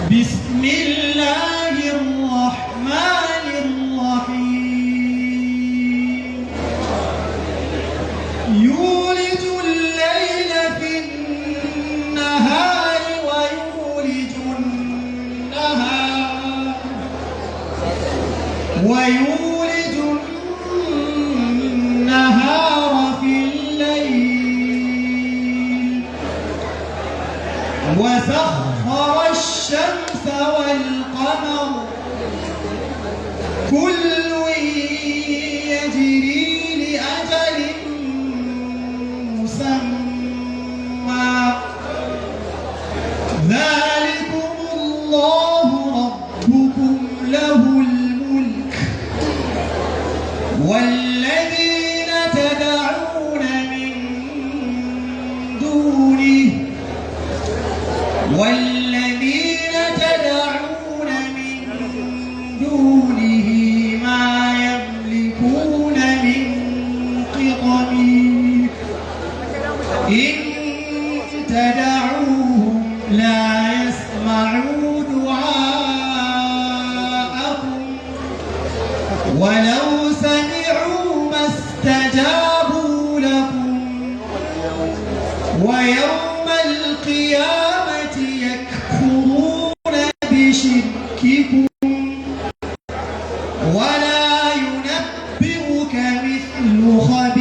بسم الله الرحمن الرحيم يولج الليل في النهار ويولج النهار في الليل وسخر الشمس والقمر كل يجري لأجل مسمى ذلكم الله ربكم له الملك والذين تدعون من دونه ما يملكون من قطمير إن تدعوهم لا يسمعوا دعاءكم ولو سمعوا ما استجابوا لكم ويوم القيامة يكفرون بشرككم ولا ينبئك مثل خبير.